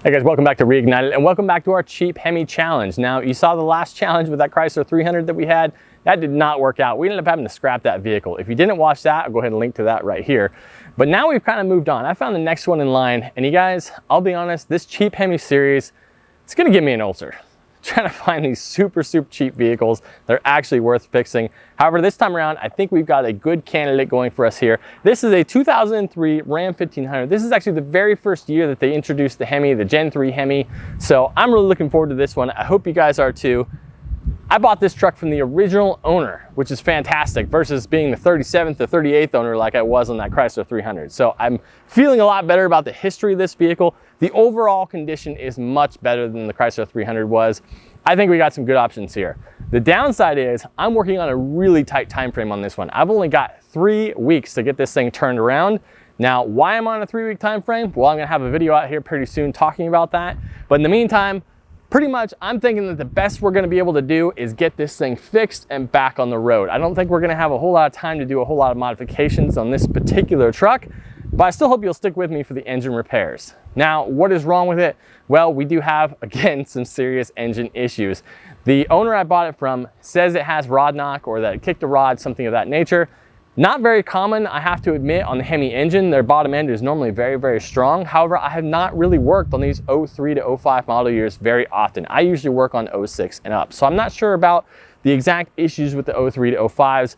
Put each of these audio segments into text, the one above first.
Hey guys, welcome back to Reignited and welcome back to our cheap Hemi challenge. Now, you saw the last challenge with that Chrysler 300 that we had. That did not work out. We ended up having to scrap that vehicle. If you didn't watch that, I'll go ahead and link to that right here. But now we've kind of moved on. I found the next one in line, and you guys, I'll be honest, this cheap Hemi series, it's gonna give me an ulcer. Trying to find these super cheap vehicles that are actually worth fixing. However, this time around, I think we've got a good candidate going for us here. This is a 2003 Ram 1500. This is actually the very first year that they introduced the Hemi, the Gen 3 Hemi. So I'm really looking forward to this one. I hope you guys are too. I bought this truck from the original owner, which is fantastic, versus being the 37th or 38th owner like I was on that Chrysler 300. So I'm feeling a lot better about the history of this vehicle. The overall condition is much better than the Chrysler 300 was. I think we got some good options here. The downside is I'm working on a really tight time frame on this one. I've only got 3 weeks to get this thing turned around. Now, why I'm on a 3-week time frame? Well, I'm gonna have a video out here pretty soon talking about that. But in the meantime, pretty much, I'm thinking that the best we're gonna be able to do is get this thing fixed and back on the road. I don't think we're gonna have a whole lot of time to do a whole lot of modifications on this particular truck, but I still hope you'll stick with me for the engine repairs. Now, what is wrong with it? Well, we do have, again, some serious engine issues. The owner I bought it from says it has rod knock or that it kicked a rod, something of that nature. Not very common, I have to admit, on the Hemi engine. Their bottom end is normally very strong. However, I have not really worked on these 03 to 05 model years very often. I usually work on 06 and up. So I'm not sure about the exact issues with the 03 to 05s.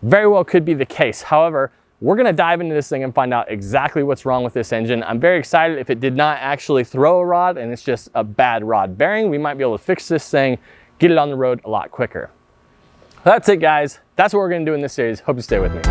Very well could be the case. However, we're gonna dive into this thing and find out exactly what's wrong with this engine. I'm very excited if it did not actually throw a rod and it's just a bad rod bearing. We might be able to fix this thing, get it on the road a lot quicker. That's it, guys. That's what we're gonna do in this series. Hope you stay with me.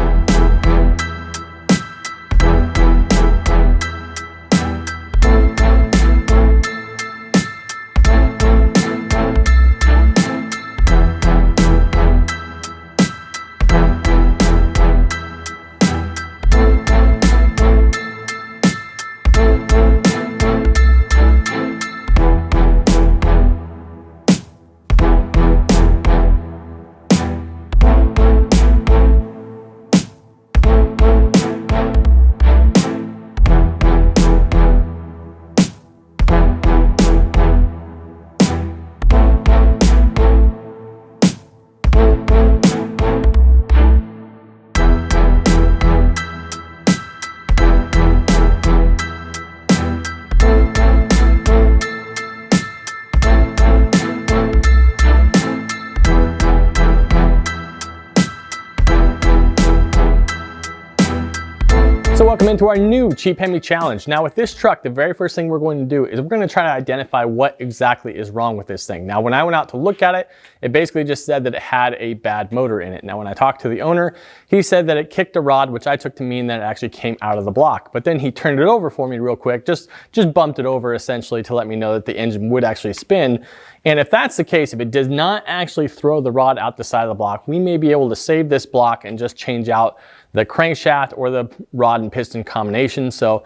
So welcome into our new cheap Hemi challenge. Now with this truck, the very first thing we're going to do is we're going to try to identify what exactly is wrong with this thing. Now when I went out to look at it, it basically just said that it had a bad motor in it. Now when I talked to the owner, he said that it kicked a rod, which I took to mean that it actually came out of the block. But then he turned it over for me real quick, just bumped it over essentially to let me know that the engine would actually spin. And if that's the case, if it does not actually throw the rod out the side of the block, we may be able to save this block and just change out the crankshaft or the rod and piston combination. So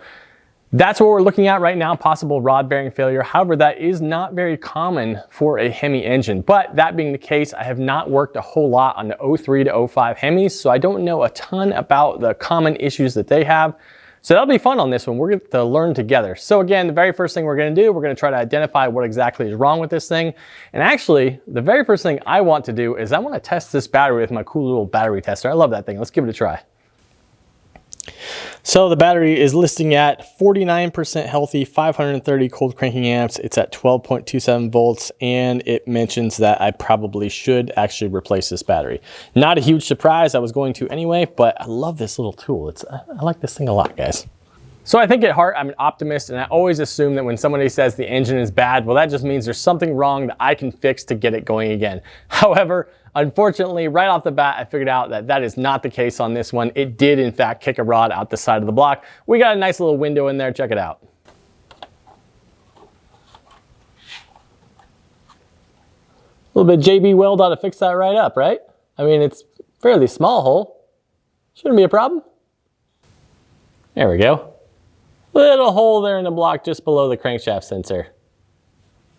that's what we're looking at right now, possible rod bearing failure. However, that is not very common for a Hemi engine. But that being the case, I have not worked a whole lot on the 03 to 05 Hemis, so I don't know a ton about the common issues that they have. So that'll be fun on this one. We're going to learn together. So again, the very first thing we're going to do, we're going to try to identify what exactly is wrong with this thing. And actually, the very first thing I want to do is I want to test this battery with my cool little battery tester. I love that thing. Let's give it a try. So the battery is listing at 49% healthy, 530 cold cranking amps. It's at 12.27 volts, and it mentions that I probably should actually replace this battery. Not a huge surprise. I was going to anyway, but I love this little tool. I like this thing a lot, guys. So I think at heart, I'm an optimist, and I always assume that when somebody says the engine is bad, well, that just means there's something wrong that I can fix to get it going again. However, unfortunately, right off the bat, I figured out that that is not the case on this one. It did, in fact, kick a rod out the side of the block. We got a nice little window in there. Check it out. A little bit JB Weld ought to fix that right up, right? I mean, it's a fairly small hole. Shouldn't be a problem. There we go. Little hole there in the block just below the crankshaft sensor.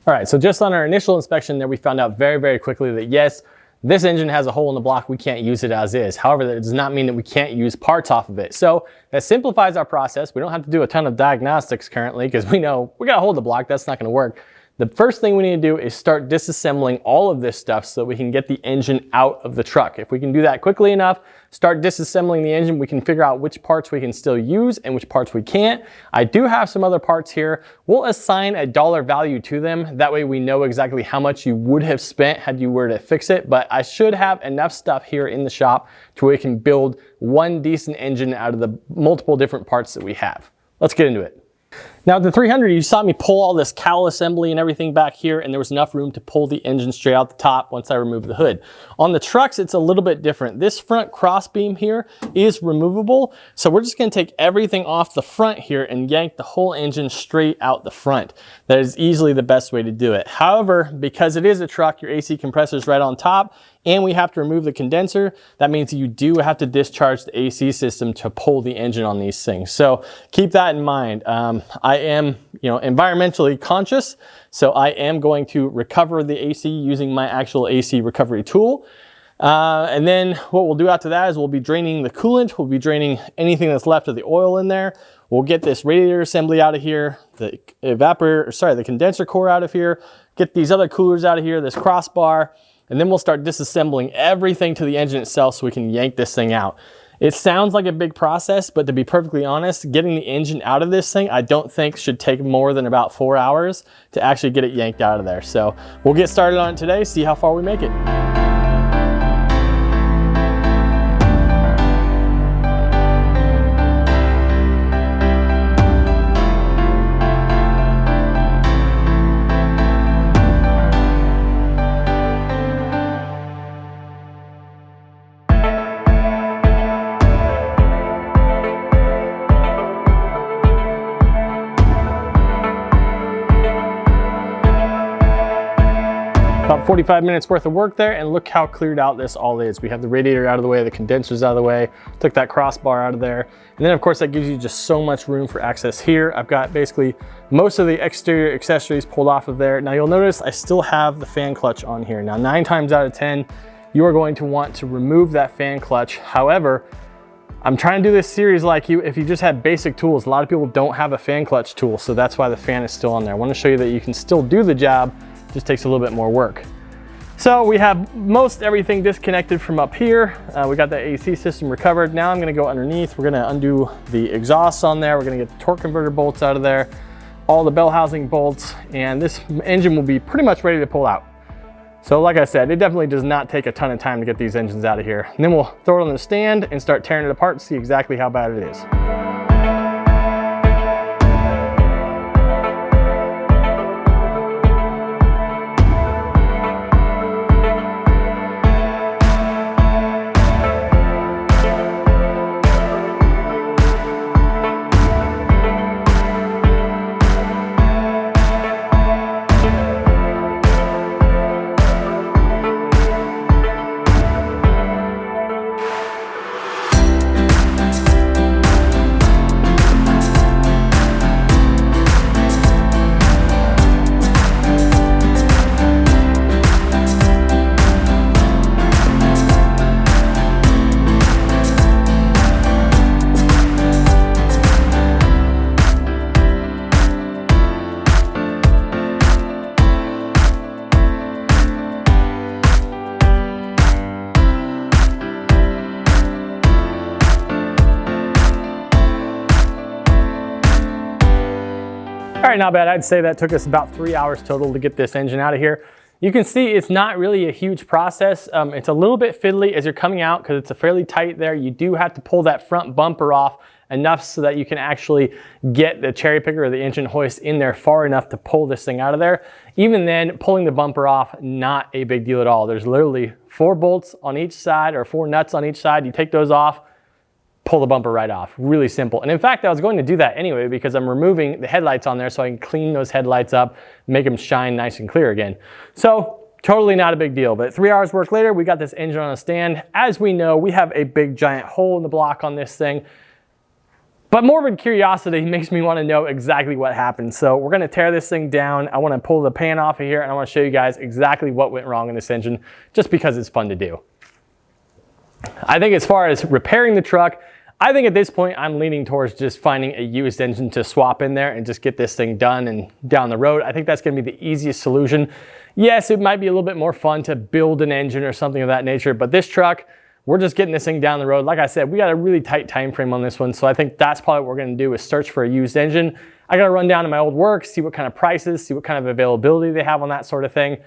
All right, so just on our initial inspection there, we found out very quickly that yes, This engine has a hole in the block, we can't use it as is. However, that does not mean that we can't use parts off of it. So that simplifies our process. We don't have to do a ton of diagnostics currently because we know we got a hole in the block, that's not gonna work. The first thing we need to do is start disassembling all of this stuff so that we can get the engine out of the truck. If we can do that quickly enough, start disassembling the engine, we can figure out which parts we can still use and which parts we can't. I do have some other parts here. We'll assign a dollar value to them. That way we know exactly how much you would have spent had you were to fix it, but I should have enough stuff here in the shop to where we can build one decent engine out of the multiple different parts that we have. Let's get into it. Now, the 300, you saw me pull all this cowl assembly and everything back here, and there was enough room to pull the engine straight out the top once I removed the hood. On the trucks, it's a little bit different. This front cross beam here is removable, so we're just gonna take everything off the front here and yank the whole engine straight out the front. That is easily the best way to do it. However, because it is a truck, your AC compressor is right on top, and we have to remove the condenser, that means you do have to discharge the AC system to pull the engine on these things. So keep that in mind. I am, environmentally conscious, so I am going to recover the AC using my actual AC recovery tool. And then what we'll do after that is we'll be draining the coolant, we'll be draining anything that's left of the oil in there. We'll get this radiator assembly out of here, the condenser core out of here, get these other coolers out of here, this crossbar, and then we'll start disassembling everything to the engine itself so we can yank this thing out. It sounds like a big process, but to be perfectly honest, getting the engine out of this thing, I don't think should take more than about 4 hours to actually get it yanked out of there. So we'll get started on it today, see how far we make it. About 45 minutes worth of work there, and look how cleared out this all is. We have the radiator out of the way, the condensers out of the way, took that crossbar out of there. And then of course that gives you just so much room for access here. I've got basically most of the exterior accessories pulled off of there. Now you'll notice I still have the fan clutch on here. Now 9 times out of 10, you are going to want to remove that fan clutch. However, I'm trying to do this series like you, if you just have basic tools, a lot of people don't have a fan clutch tool, so that's why the fan is still on there. I want to show you that you can still do the job, just takes a little bit more work. So we have most everything disconnected from up here. We got the AC system recovered. Now I'm gonna go underneath. We're gonna undo the exhausts on there. We're gonna get the torque converter bolts out of there, all the bell housing bolts, and this engine will be pretty much ready to pull out. So like I said, it definitely does not take a ton of time to get these engines out of here. And then we'll throw it on the stand and start tearing it apart to see exactly how bad it is. All right, not bad. I'd say that took us about 3 hours total to get this engine out of here. You can see it's not really a huge process. It's a little bit fiddly as you're coming out because it's a fairly tight there. You do have to pull that front bumper off enough so that you can actually get the cherry picker or the engine hoist in there far enough to pull this thing out of there. Even then, pulling the bumper off, not a big deal at all. There's literally 4 bolts on each side or 4 nuts on each side. You take those off, pull the bumper right off. Really simple. And in fact, I was going to do that anyway because I'm removing the headlights on there so I can clean those headlights up, make them shine nice and clear again. So totally not a big deal, but 3 hours work later, we got this engine on a stand. As we know, we have a big giant hole in the block on this thing. But morbid curiosity makes me want to know exactly what happened. So we're going to tear this thing down. I want to pull the pan off of here and I want to show you guys exactly what went wrong in this engine, just because it's fun to do. I think as far as repairing the truck, I think at this point I'm leaning towards just finding a used engine to swap in there and just get this thing done and down the road. I think that's going to be the easiest solution. Yes, it might be a little bit more fun to build an engine or something of that nature, but this truck, we're just getting this thing down the road. Like I said, we got a really tight time frame on this one, so I think that's probably what we're going to do is search for a used engine. I got to run down to my old work, see what kind of prices, see what kind of availability they have on that sort of thing.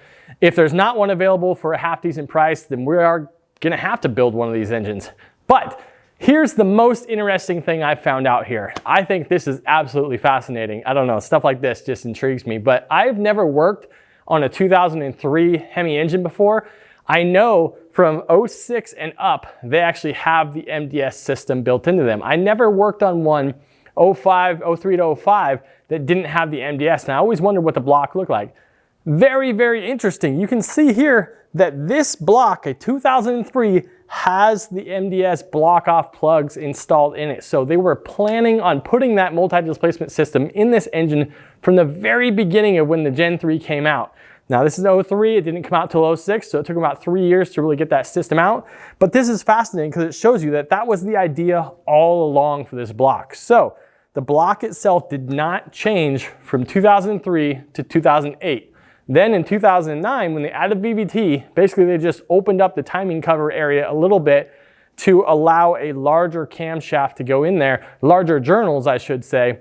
If there's not one available for a half decent price, then we are going to have to build one of these engines. But here's the most interesting thing I've found out here. I think this is absolutely fascinating. I don't know, stuff like this just intrigues me, but I've never worked on a 2003 Hemi engine before. I know from 06 and up, they actually have the MDS system built into them. I never worked on one 03 to 05 that didn't have the MDS, and I always wondered what the block looked like. Very, very interesting. You can see here that this block, a 2003, has the MDS block-off plugs installed in it. So they were planning on putting that multi-displacement system in this engine from the very beginning of when the Gen 3 came out. Now this is 03, it didn't come out till 06, so it took about 3 years to really get that system out. But this is fascinating because it shows you that that was the idea all along for this block. So the block itself did not change from 2003 to 2008. Then in 2009, when they added VVT, basically they just opened up the timing cover area a little bit to allow a larger camshaft to go in there, larger journals I should say,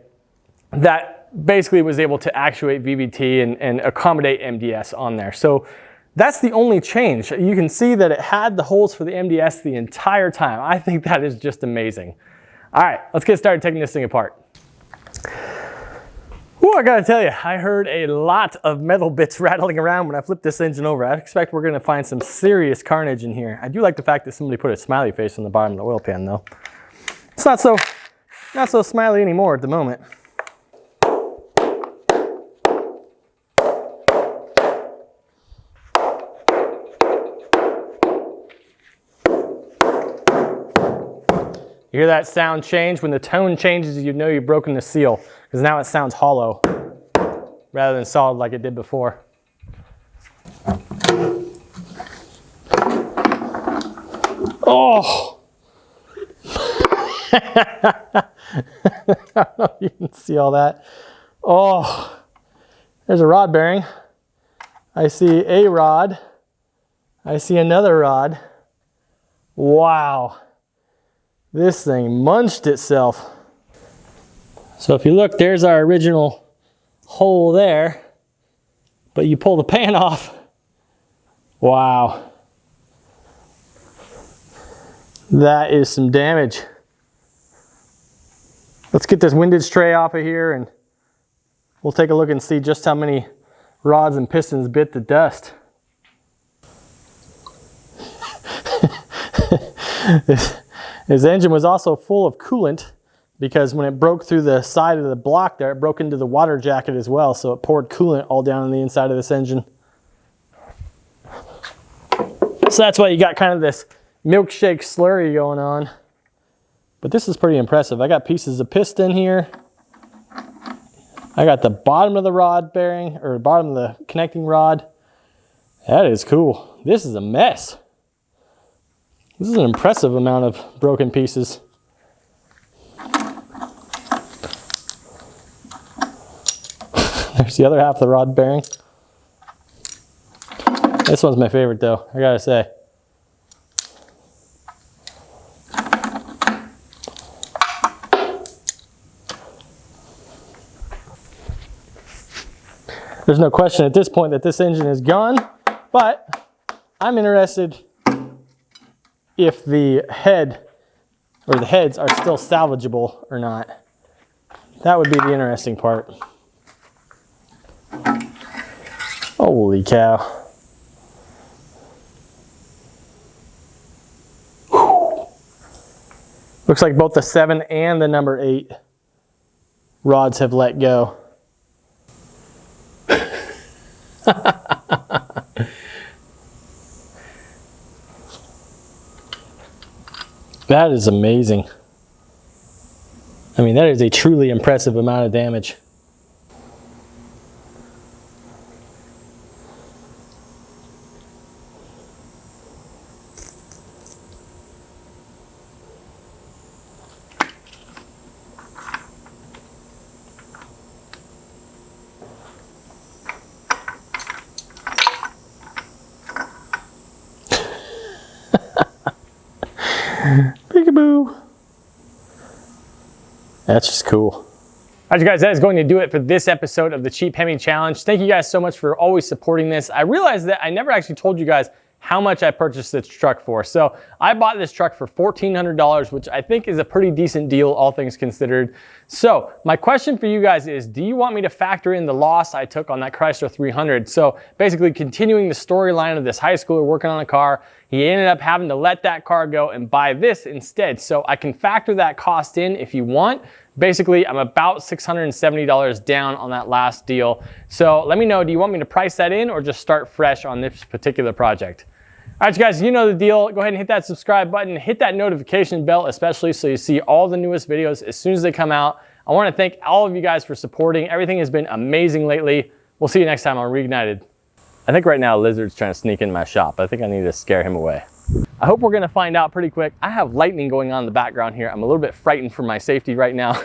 that basically was able to actuate VVT and accommodate MDS on there. So that's the only change. You can see that it had the holes for the MDS the entire time. I think that is just amazing. All right, let's get started taking this thing apart. Whew, I gotta tell you, I heard a lot of metal bits rattling around when I flipped this engine over. I expect we're gonna find some serious carnage in here. I do like the fact that somebody put a smiley face on the bottom of the oil pan though. It's not so smiley anymore at the moment. You hear that sound change? When the tone changes, you know you've broken the seal, because now it sounds hollow rather than solid like it did before. Oh! I don't know if you can see all that. Oh! There's a rod bearing. I see a rod. I see another rod. Wow. This thing munched itself. So if you look, there's our original hole there, but you pull the pan off. Wow. That is some damage. Let's get this windage tray off of here and we'll take a look and see just how many rods and pistons bit the dust. His engine was also full of coolant because when it broke through the side of the block there, it broke into the water jacket as well. So it poured coolant all down on the inside of this engine. So that's why you got kind of this milkshake slurry going on. But this is pretty impressive. I got pieces of piston here. I got the bottom of the rod bearing, or bottom of the connecting rod. That is cool. This is a mess. This is an impressive amount of broken pieces. There's the other half of the rod bearing. This one's my favorite though, I gotta say. There's no question at this point that this engine is gone, but I'm interested if the head or the heads are still salvageable or not. That would be the interesting part. Holy cow. Whew. Looks like both the 7 and the number 8 rods have let go. That is amazing. I mean, that is a truly impressive amount of damage. Peekaboo. That's just cool. All right, you guys, that is going to do it for this episode of the Cheap Hemi Challenge. Thank you guys so much for always supporting this. I realized that I never actually told you guys how much I purchased this truck for. So I bought this truck for $1,400, which I think is a pretty decent deal, all things considered. So my question for you guys is, do you want me to factor in the loss I took on that Chrysler 300? So basically continuing the storyline of this high schooler working on a car, he ended up having to let that car go and buy this instead. So I can factor that cost in if you want. Basically, I'm about $670 down on that last deal. So let me know, do you want me to price that in or just start fresh on this particular project? All right, you guys, you know the deal. Go ahead and hit that subscribe button, hit that notification bell, especially so you see all the newest videos as soon as they come out. I want to thank all of you guys for supporting. Everything has been amazing lately. We'll see you next time on Reignited. I think right now a lizard's trying to sneak in my shop. I think I need to scare him away. I hope we're gonna find out pretty quick. I have lightning going on in the background here. I'm a little bit frightened for my safety right now.